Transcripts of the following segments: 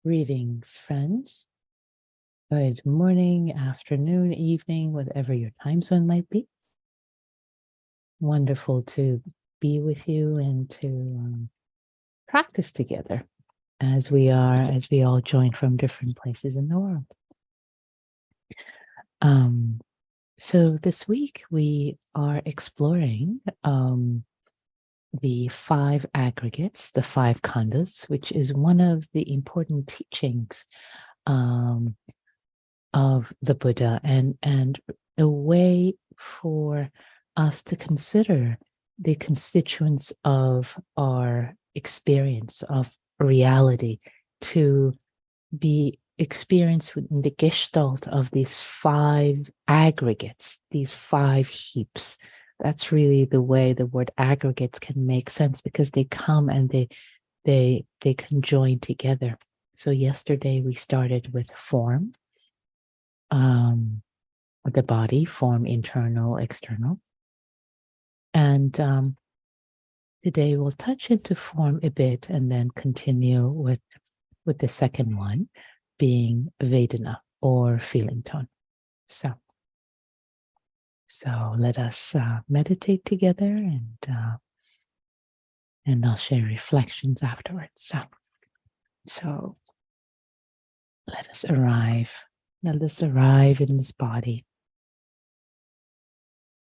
Greetings, friends. Good morning, afternoon, evening, whatever your time zone might be. Wonderful to be with you and to practice together as we all join from different places in the world. So this week we are exploring the 5 aggregates, the 5 khandhas, which is one of the important teachings of the Buddha and a way for us to consider the constituents of our experience of reality to be experienced within the gestalt of these 5 aggregates, these 5 heaps. That's really the way the word aggregates can make sense, because they come and they conjoin together. So yesterday we started with form, the body, form, internal, external. And today we'll touch into form a bit and then continue with the second one being Vedana, or feeling tone. So let us meditate together, and I'll share reflections afterwards. So let us arrive in this body,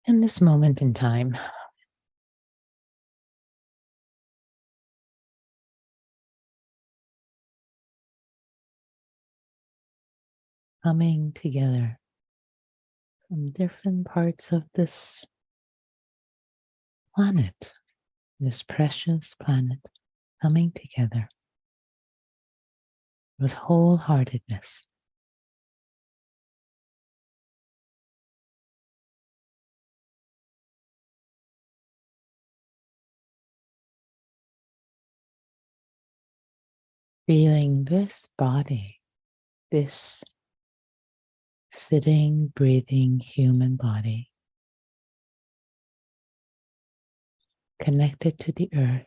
in this moment in time. Coming together from different parts of this planet, this precious planet, coming together with wholeheartedness. Feeling this body, this sitting, breathing human body, connected to the earth,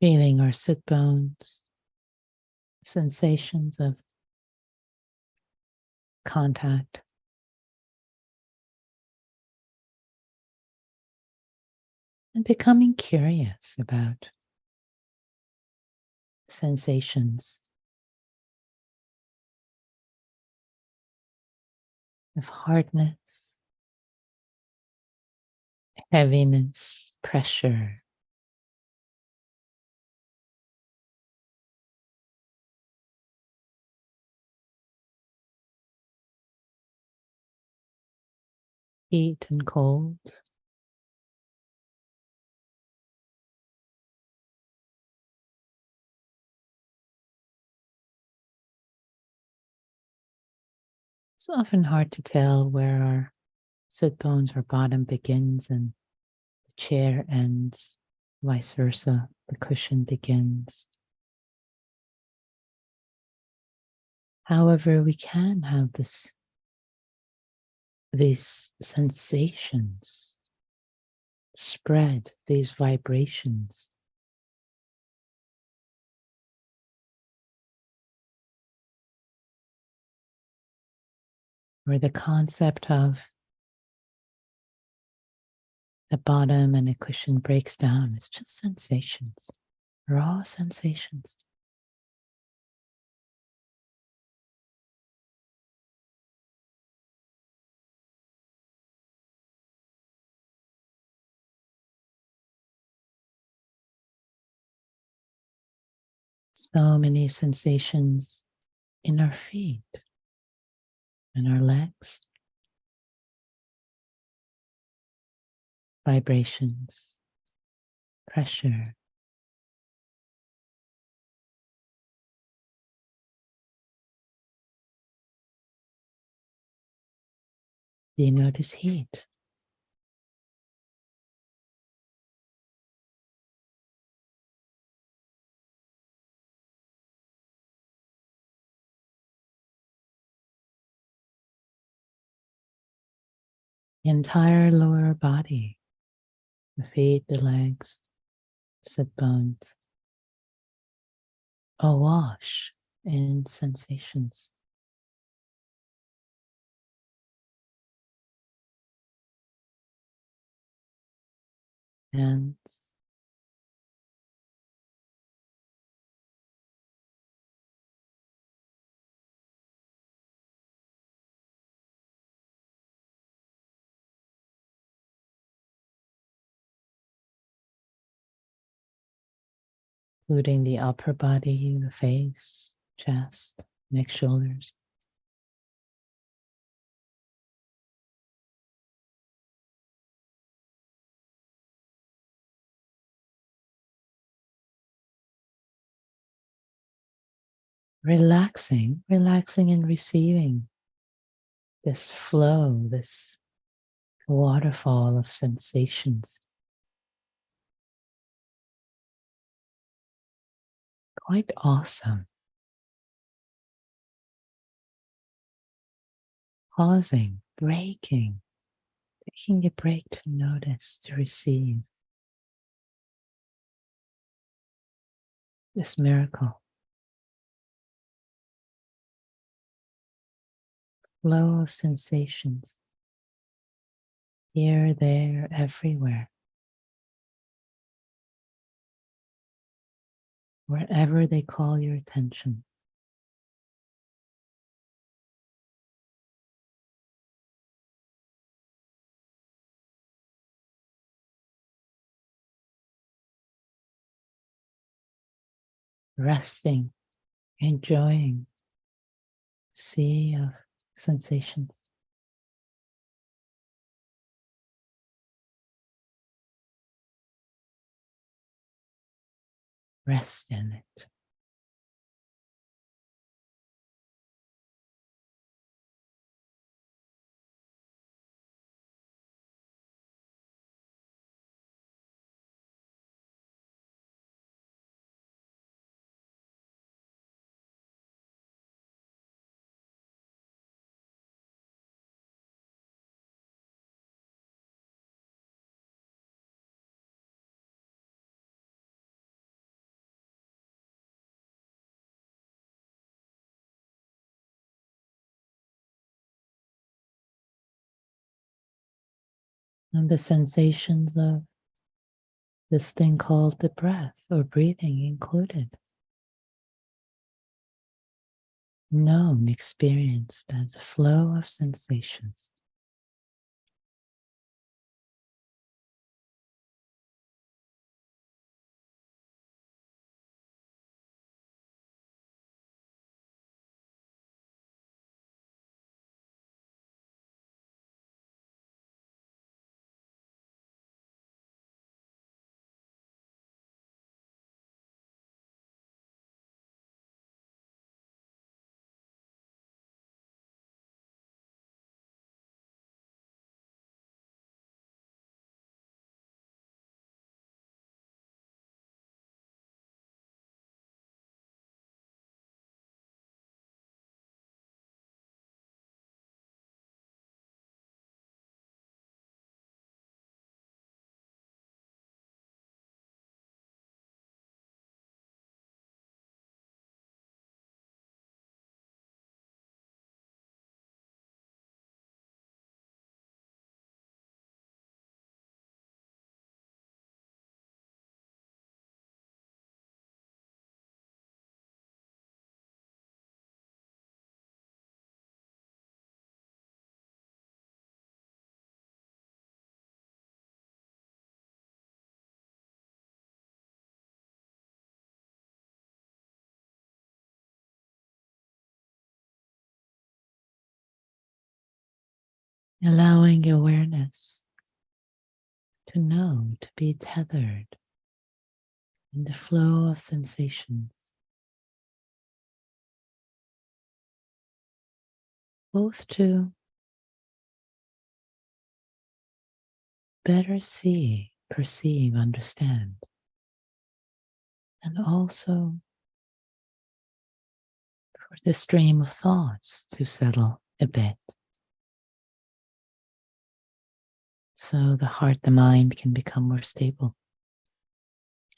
feeling our sit bones, sensations of contact, and becoming curious about sensations of hardness, heaviness, pressure, heat and cold. It's often hard to tell where our sit bones or bottom begins and the chair ends, vice versa, the cushion begins. However, we can have these sensations spread, these vibrations, where the concept of a bottom and a cushion breaks down. It's just sensations, raw sensations. So many sensations in our feet and our legs, vibrations, pressure, Do you notice heat? The entire lower body, the feet, the legs, sit bones, awash in sensations. Hands, including the upper body, the face, chest, neck, shoulders. Relaxing, relaxing and receiving this flow, this waterfall of sensations. Quite awesome. Pausing, breaking, taking a break to notice, to receive this miracle. Flow of sensations. Here, there, everywhere. Wherever they call your attention. Resting, enjoying sea of sensations. Rest in it. And the sensations of this thing called the breath or breathing included. Known, experienced as a flow of sensations. Allowing awareness to know, to be tethered in the flow of sensations, both to better see, perceive, understand, and also for the stream of thoughts to settle a bit. So the heart, the mind can become more stable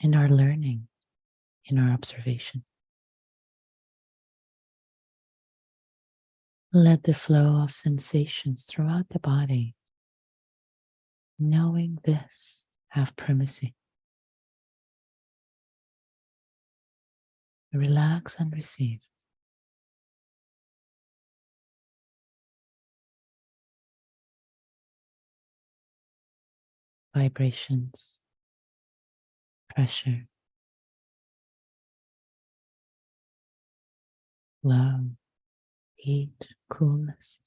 in our learning, in our observation. Let the flow of sensations throughout the body, knowing this, have primacy. Relax and receive. Vibrations, pressure, love, heat, coolness.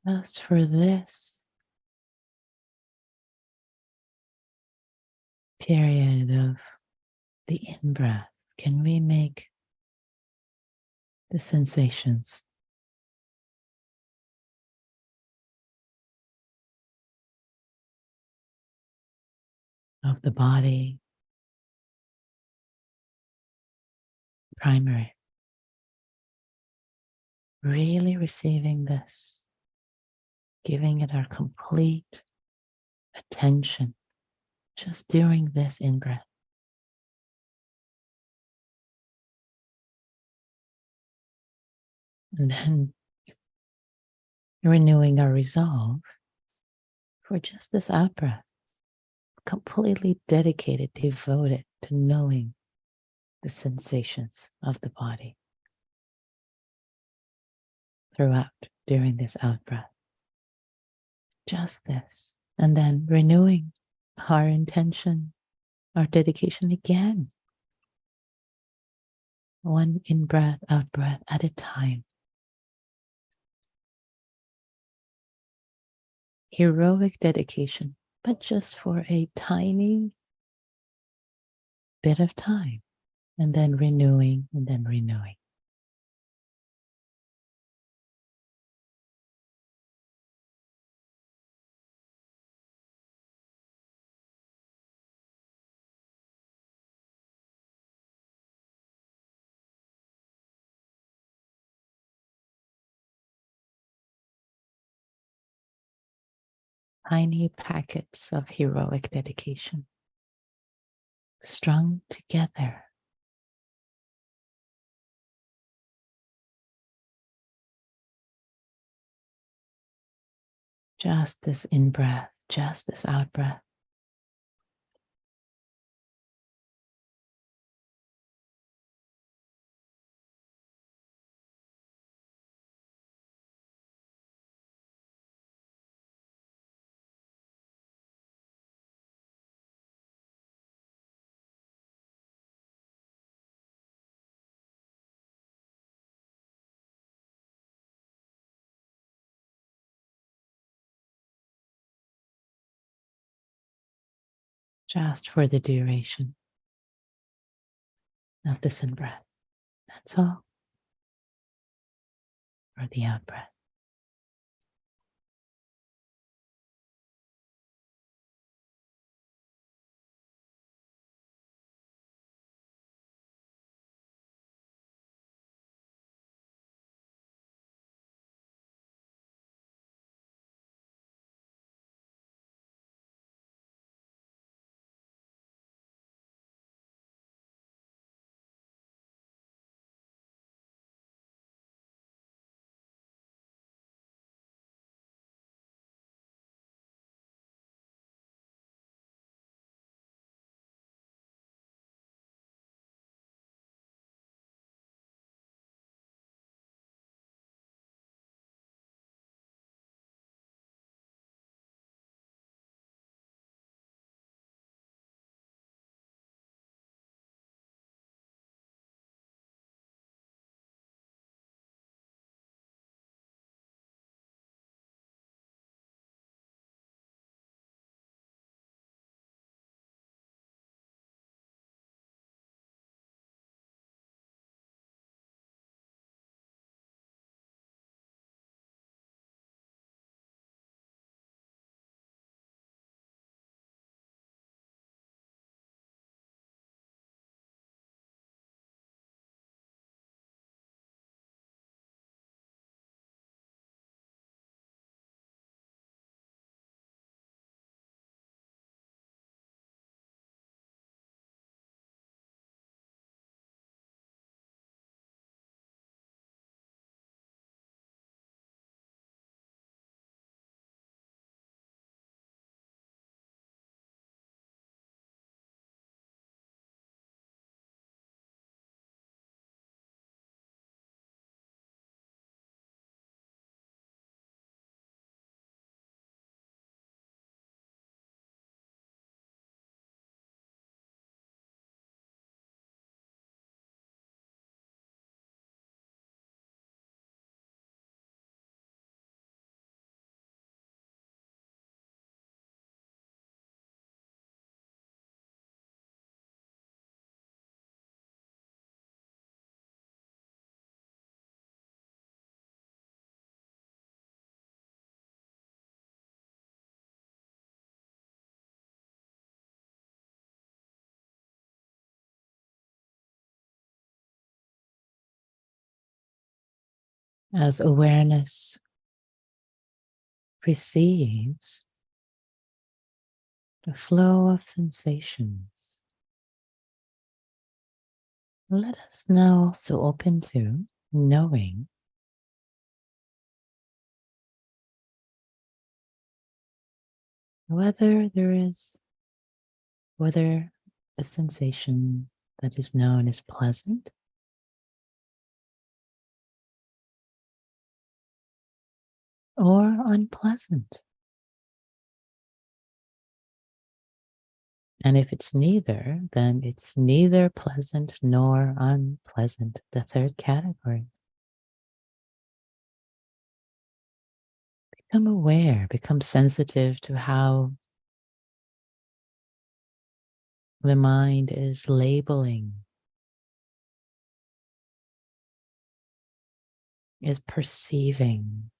Just for this period of the in-breath, can we make the sensations of the body primary? Really receiving this, giving it our complete attention just during this in-breath. And then renewing our resolve for just this out-breath, completely dedicated, devoted to knowing the sensations of the body throughout during this out-breath. Just this. And then renewing our intention, our dedication again. One in-breath, out-breath at a time. Heroic dedication, but just for a tiny bit of time. And then renewing, and then renewing. Tiny packets of heroic dedication strung together. Just this in breath, just this out breath. Just for the duration of this in breath. That's all. For the out breath. As awareness perceives the flow of sensations, let us now also open to knowing whether a sensation that is known as pleasant or unpleasant. And if it's neither, then it's neither pleasant nor unpleasant, the third category. Become aware, become sensitive to how the mind is labeling, is perceiving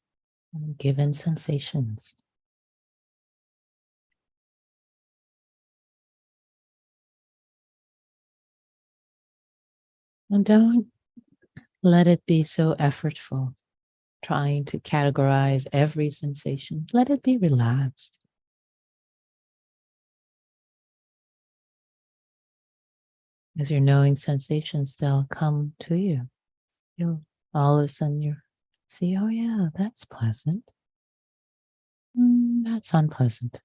given sensations. And don't let it be so effortful, trying to categorize every sensation. Let it be relaxed. As you're knowing sensations, they'll come to you. You'll all of a sudden you see, oh yeah, that's pleasant. That's unpleasant.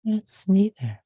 It's neither.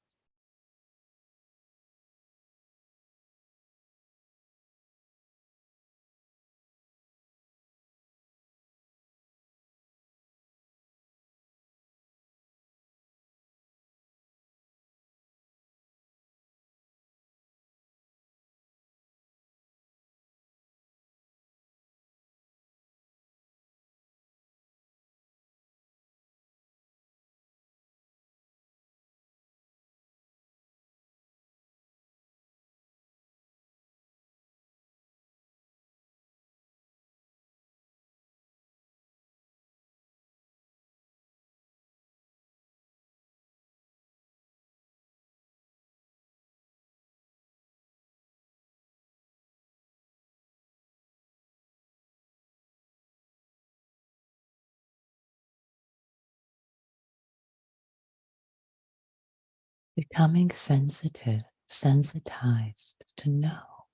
Becoming sensitive, sensitized to know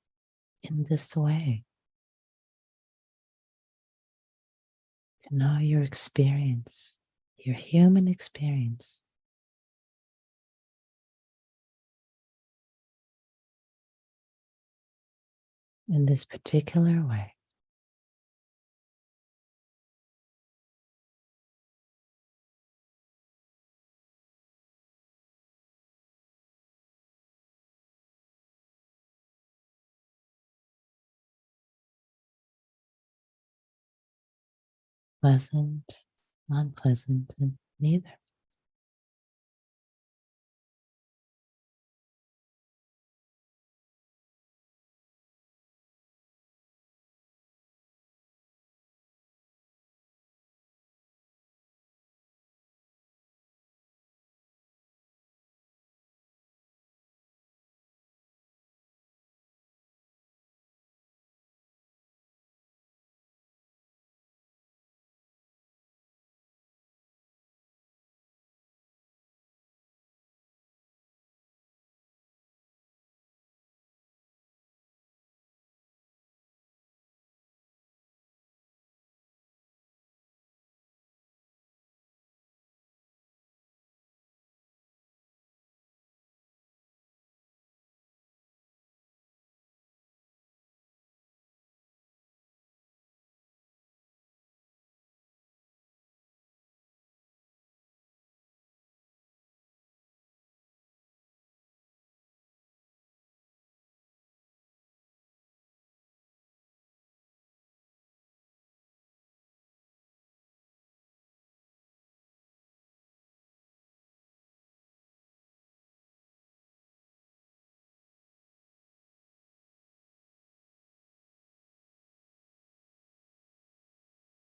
in this way, to know your experience, your human experience in this particular way. Pleasant, unpleasant, and neither.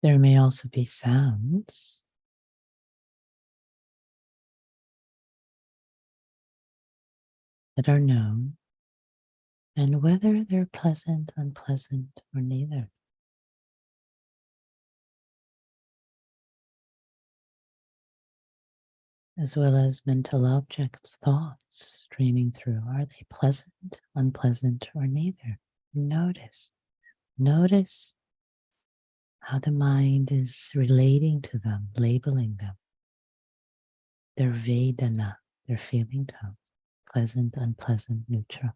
There may also be sounds that are known, and whether they're pleasant, unpleasant, or neither, as well as mental objects, thoughts streaming through. Are they pleasant, unpleasant, or neither? Notice. Notice how the mind is relating to them, labeling them. Their Vedana, their feeling tone, pleasant, unpleasant, neutral.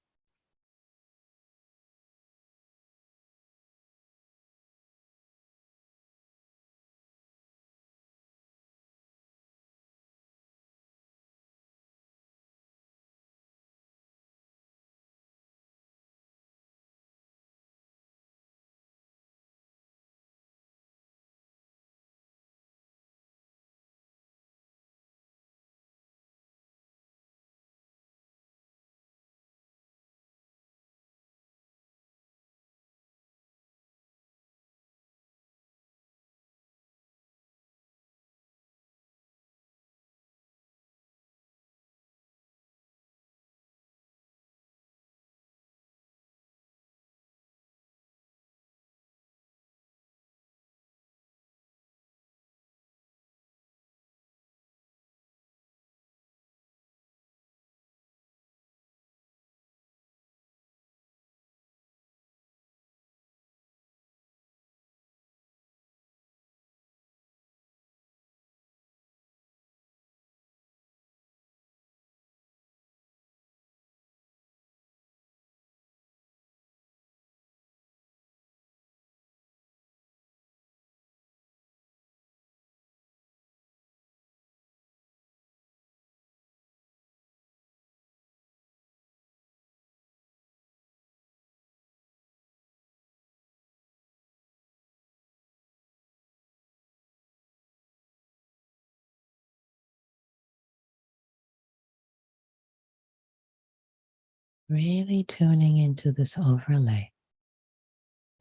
Really tuning into this overlay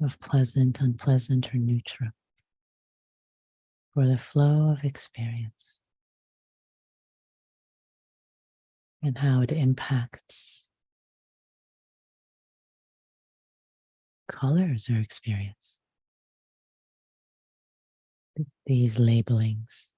of pleasant, unpleasant, or neutral for the flow of experience and how it impacts colors or experience. These labelings.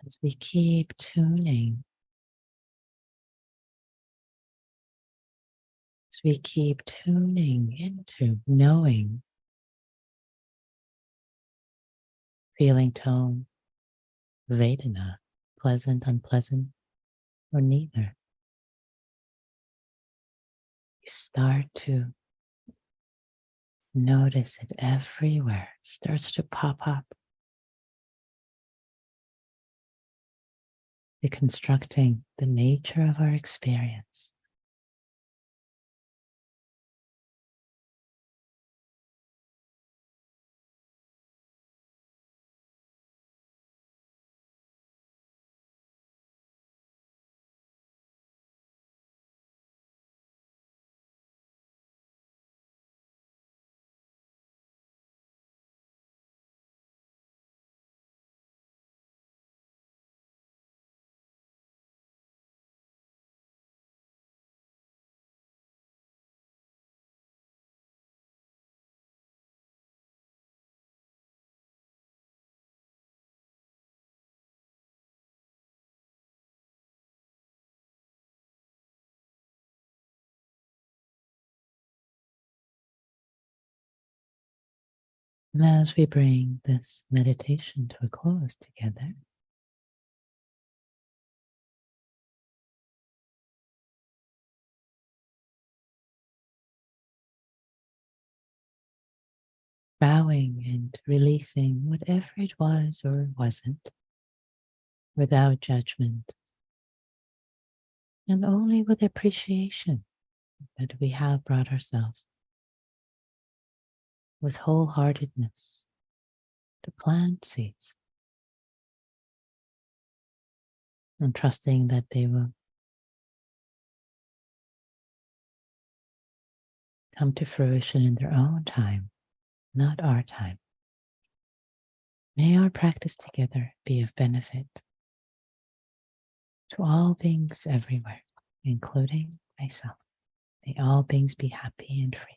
As we keep tuning, as we keep tuning into knowing, feeling tone, Vedana, pleasant, unpleasant, or neither. You start to notice it everywhere, starts to pop up. Deconstructing the nature of our experience. And as we bring this meditation to a close together, bowing and releasing whatever it was or wasn't, without judgment, and only with appreciation that we have brought ourselves, with wholeheartedness, to plant seeds, and trusting that they will come to fruition in their own time, not our time. May our practice together be of benefit to all beings everywhere, including myself. May all beings be happy and free.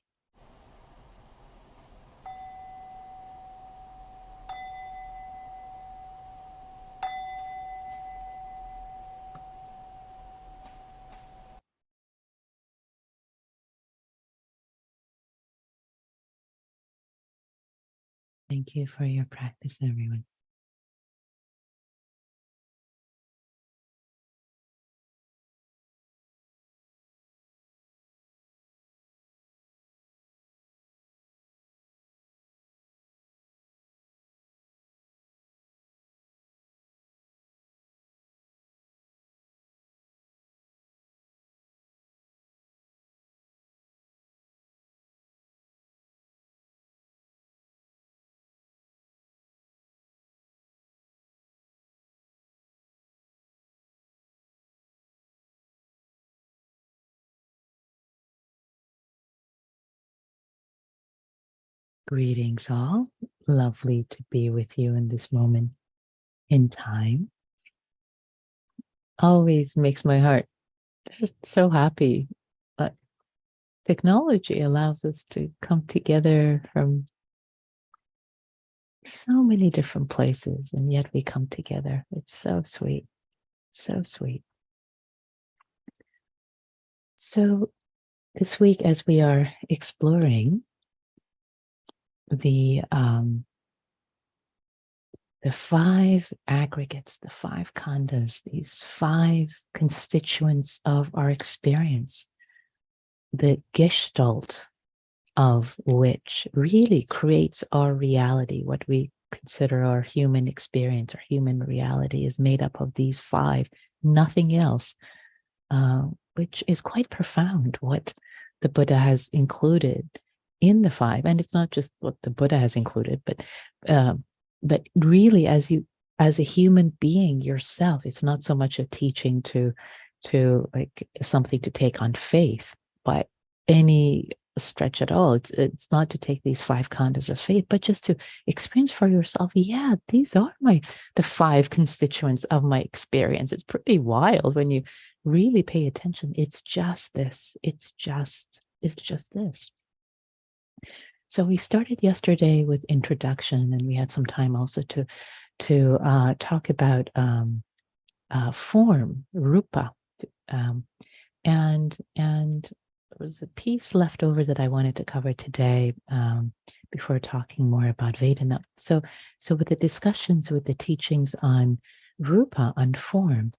Thank you for your practice, everyone. Greetings, all. Lovely to be with you in this moment in time. Always makes my heart just so happy. But technology allows us to come together from so many different places, and yet we come together. It's so sweet. So sweet. So, this week, as we are exploring the 5 aggregates, the 5 khandhas, these 5 constituents of our experience, the gestalt of which really creates our reality. What we consider our human experience, our human reality, is made up of these 5, nothing else, which is quite profound, what the Buddha has included in the 5. And it's not just what the Buddha has included, but really, as a human being yourself, it's not so much a teaching to like something to take on faith by any stretch at all. It's not to take these 5 khandhas as faith, but just to experience for yourself. Yeah, these are the 5 constituents of my experience. It's pretty wild when you really pay attention. It's just this. It's just this. So we started yesterday with introduction, and we had some time also to talk about form, rupa, and there was a piece left over that I wanted to cover today before talking more about Vedana. So with the discussions, with the teachings on rupa, on form,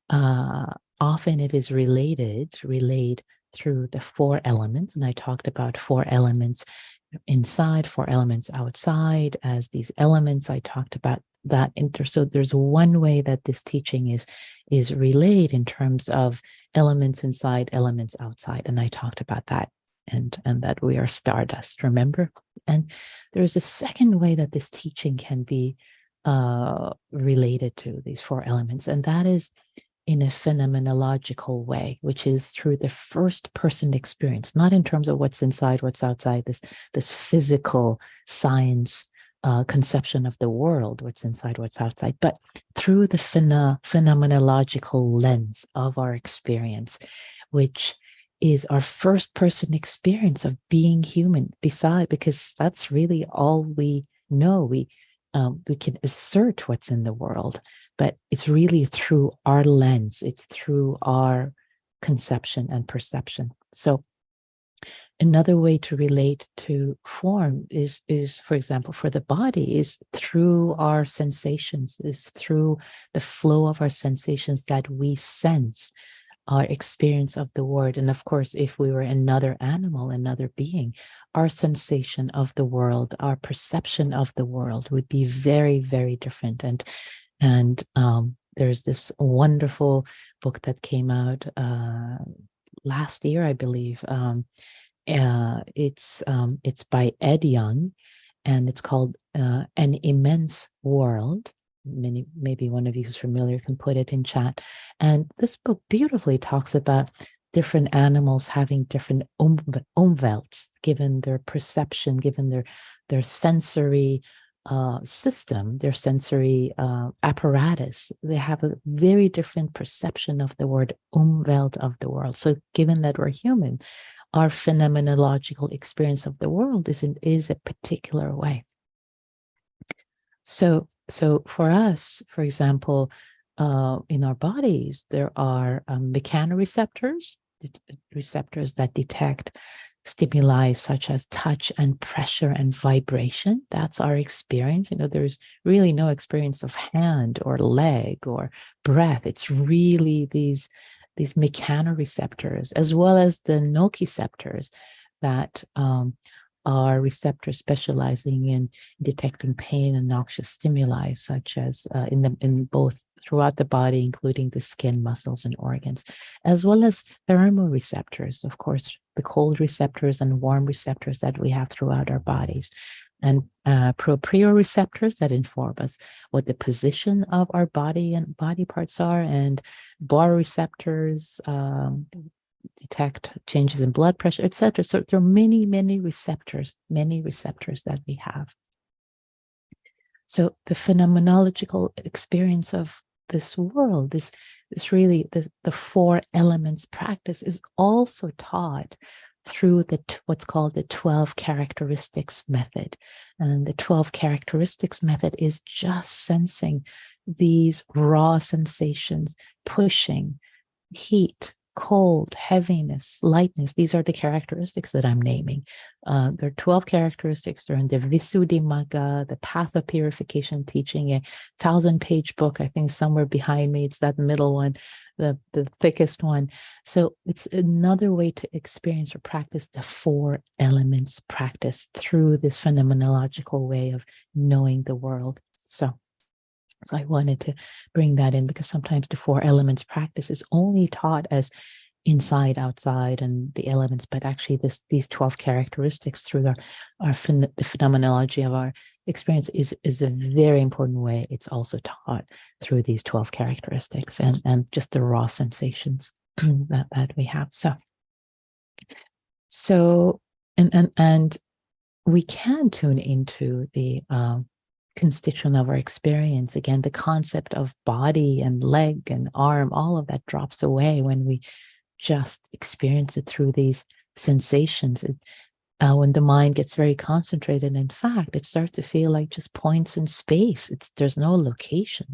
often it is relayed through the 4 elements, and I talked about 4 elements inside, 4 elements outside. As these elements, I talked about that so there's one way that this teaching is relayed in terms of elements inside, elements outside, and I talked about that, and that we are stardust, remember? And there's a second way that this teaching can be related to these 4 elements, and that is in a phenomenological way, which is through the first person experience, not in terms of what's inside, what's outside, this physical science conception of the world, what's inside, what's outside, but through the phenomenological lens of our experience, which is our first person experience of being human, because that's really all we know. We can assert what's in the world, but it's really through our lens. It's through our conception and perception. So another way to relate to form is, for example, for the body, is through our sensations, is through the flow of our sensations that we sense our experience of the world. And of course, if we were another animal, another being, our sensation of the world, our perception of the world would be very, very different. And there's this wonderful book that came out last year, I believe. It's by Ed Young, and it's called An Immense World. Maybe one of you who's familiar can put it in chat. And this book beautifully talks about different animals having different umvelts, given their perception, given their sensory system, their sensory apparatus. They have a very different perception of the word umwelt, of the world. So given that we're human, our phenomenological experience of the world is a particular way. So for us, for example, in our bodies, there are mechanoreceptors, receptors that detect stimuli such as touch and pressure and vibration. That's our experience. There's really no experience of hand or leg or breath. It's really these mechanoreceptors, as well as the nociceptors that are receptors specializing in detecting pain and noxious stimuli, such as in both throughout the body, including the skin, muscles, and organs, as well as thermoreceptors, of course, the cold receptors and warm receptors that we have throughout our bodies, and proprioceptors that inform us what the position of our body and body parts are, and baroreceptors detect changes in blood pressure, etc. So there are many receptors that we have. So the phenomenological experience of this world, this really the four elements practice is also taught through what's called the 12 characteristics method. And the 12 characteristics method is just sensing these raw sensations, pushing, heat, cold, heaviness, lightness. These are the characteristics that I'm naming. There are 12 characteristics. They're in the Visuddhimagga, the Path of Purification teaching, a 1,000-page book, I think somewhere behind me. It's that middle one, the thickest one. So it's another way to experience or practice the four elements practice through this phenomenological way of knowing the world. So I wanted to bring that in, because sometimes the four elements practice is only taught as inside, outside, and the elements, but actually these 12 characteristics through the phenomenology of our experience is a very important way. It's also taught through these 12 characteristics and just the raw sensations that we have. So and we can tune into the constituent of our experience. Again, the concept of body and leg and arm, all of that drops away when we just experience it through these sensations. When the mind gets very concentrated, in fact, it starts to feel like just points in space. There's no location.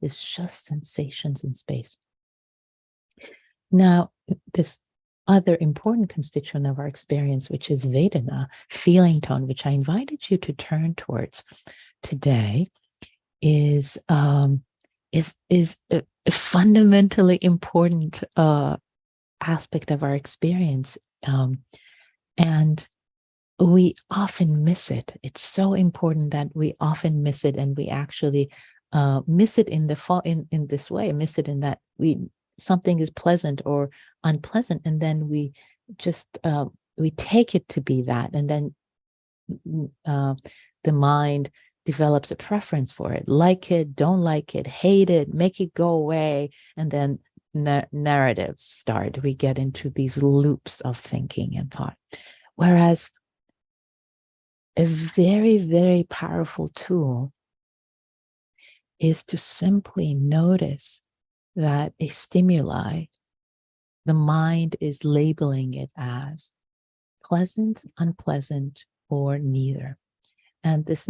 It's just sensations in space. Now, this other important constituent of our experience, which is Vedana, feeling tone, which I invited you to turn towards today, is a fundamentally important aspect of our experience, and we often miss it. It's so important that we often miss it, and we actually miss it in this way. Miss it in that something is pleasant or unpleasant, and then we just we take it to be that, and then the mind develops a preference for it. Like it, don't like it, hate it, make it go away, and then narratives start. We get into these loops of thinking and thought. Whereas a very, very powerful tool is to simply notice that a stimuli, the mind is labeling it as pleasant, unpleasant, or neither. And this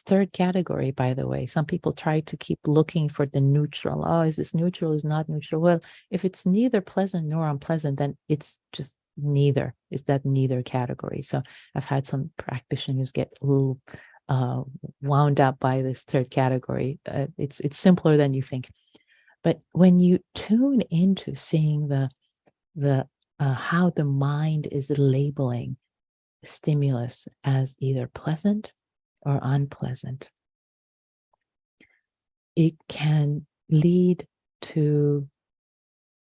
third category, by the way, some people try to keep looking for the neutral. Oh, is this neutral? Is not neutral? Well, if it's neither pleasant nor unpleasant, then it's just neither. Is that neither category? So I've had some practitioners get a little wound up by this third category. It's simpler than you think. But when you tune into seeing the how the mind is labeling stimulus as either pleasant or unpleasant, it can lead to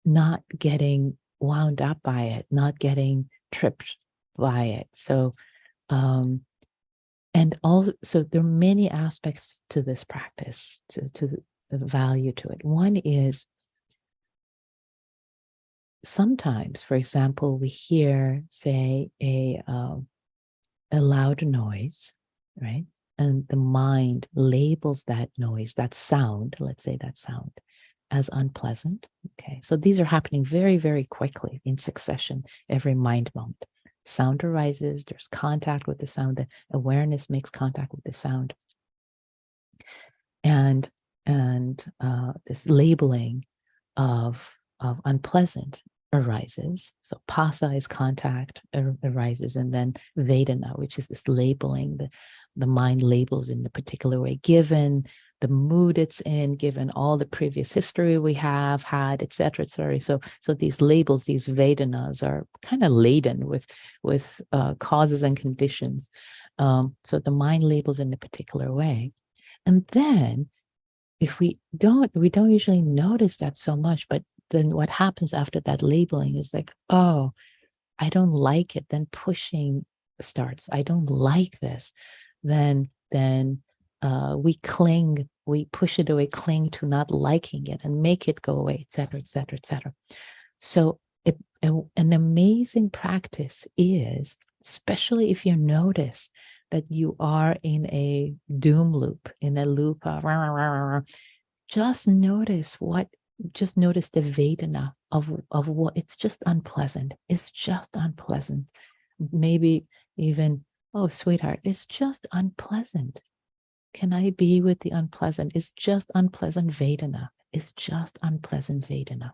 not getting wound up by it, not getting tripped by it. So, and also there are many aspects to this practice, to the value to it. One is sometimes, for example, we hear, say, a loud noise, right? And the mind labels that noise, that sound, let's say that sound, as unpleasant. Okay, so these are happening very, very quickly in succession, every mind moment. Sound arises, there's contact with the sound, the awareness makes contact with the sound. And this labeling of unpleasant, arises. So Pasa is contact arises, and then Vedana, which is this labeling, the mind labels in a particular way, given the mood it's in, given all the previous history we have had, etc., etc. So these labels, these Vedanas, are kind of laden with causes and conditions. So the mind labels in a particular way, and then if we don't usually notice that so much, but then what happens after that labeling is like, oh, I don't like it. Then pushing starts. I don't like this. Then we cling, we push it away, cling to not liking it, and make it go away, etc., etc., etc. So an amazing practice is, especially if you notice that you are in a doom loop, in a loop, just notice the Vedana of what it's just unpleasant. It's just unpleasant. Maybe even, oh, sweetheart, it's just unpleasant. Can I be with the unpleasant? It's just unpleasant Vedana. It's just unpleasant Vedana.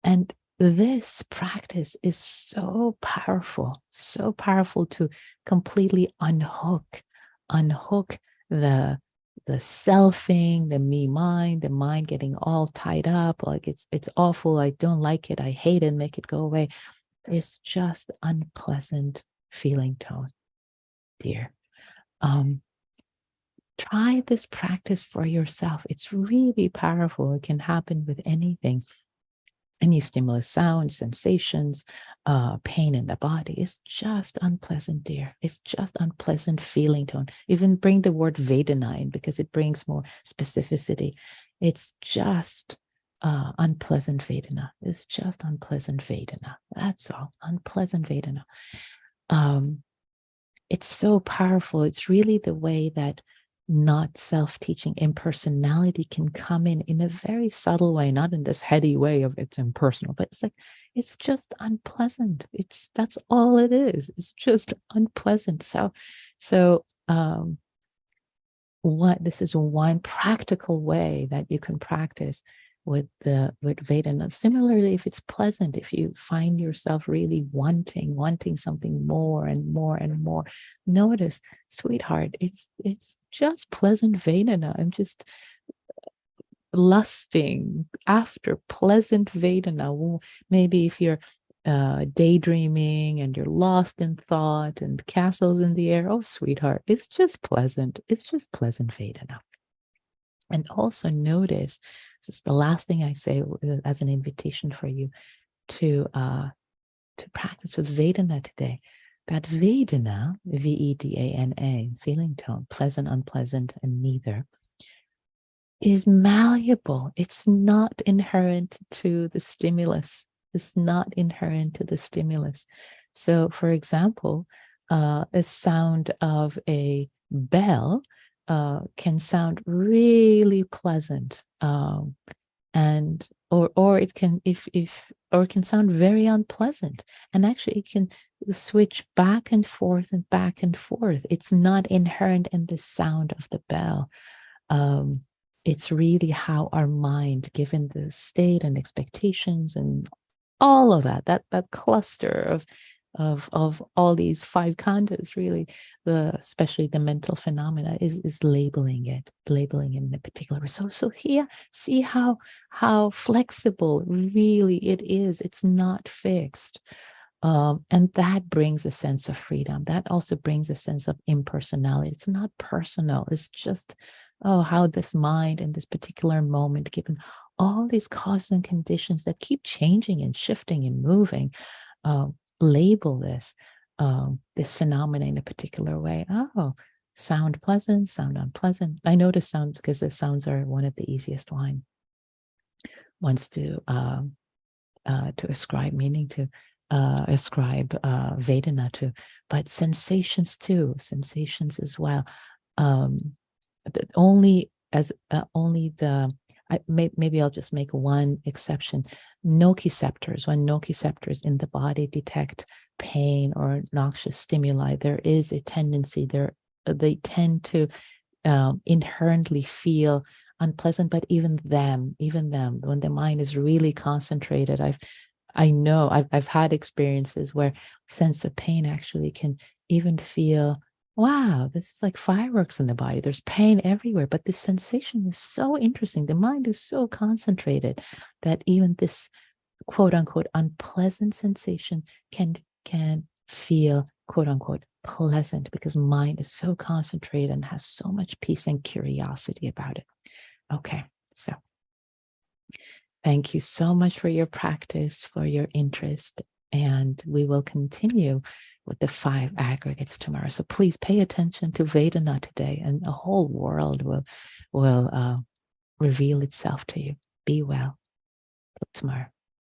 And this practice is so powerful to completely unhook the selfing, the me mind, the mind getting all tied up, like it's awful, I don't like it, I hate it, make it go away. It's just unpleasant feeling tone, dear. Try this practice for yourself. It's really powerful. It can happen with anything. Any stimulus, sound, sensations, pain in the body. It's just unpleasant, dear. It's just unpleasant feeling tone. Even bring the word Vedana in because it brings more specificity. It's just unpleasant Vedana. It's just unpleasant Vedana. That's all. Unpleasant Vedana. It's so powerful. It's really the way that not self-teaching impersonality can come in a very subtle way, not in this heady way of it's impersonal, but it's like, it's just unpleasant. That's all it is. It's just unpleasant. So this is one practical way that you can practice with Vedana. Similarly, if it's pleasant, if you find yourself really wanting something more and more and more, notice, sweetheart, it's just pleasant Vedana. I'm just lusting after pleasant Vedana. Maybe if you're daydreaming and you're lost in thought and castles in the air, oh, sweetheart, it's just pleasant. It's just pleasant Vedana. And also notice, this is the last thing I say as an invitation for you to practice with Vedana today. That Vedana, Vedana, feeling tone, pleasant, unpleasant, and neither, is malleable. It's not inherent to the stimulus. It's not inherent to the stimulus. So, for example, a sound of a bell can sound really pleasant, and or it can or it can sound very unpleasant, and actually it can switch back and forth and back and forth. It's not inherent in the sound of the bell. It's really how our mind, given the state and expectations and all of that cluster of all these five khandhas, really, especially the mental phenomena, is labeling it in a particular way. So here, see how flexible really it is. It's not fixed. And that brings a sense of freedom. That also brings a sense of impersonality. It's not personal. It's just, how this mind in this particular moment, given all these causes and conditions that keep changing and shifting and moving, label this phenomena in a particular way. Oh, sound pleasant, sound unpleasant. I notice sounds because the sounds are one of the easiest ones to ascribe meaning to. Ascribe Vedana to, but sensations as well. Maybe I'll just make one exception. Nociceptors, when nociceptors in the body detect pain or noxious stimuli, there is a tendency they tend to inherently feel unpleasant, but even them, when the mind is really concentrated, I know I've had experiences where sense of pain actually can even feel, wow, this is like fireworks in the body. There's pain everywhere, but this sensation is so interesting. The mind is so concentrated that even this quote unquote unpleasant sensation can feel quote unquote pleasant because mind is so concentrated and has so much peace and curiosity about it. Okay, so thank you so much for your practice, for your interest, and we will continue with the 5 aggregates tomorrow. So please pay attention to Vedana today, and the whole world will reveal itself to you. Be well. Till tomorrow.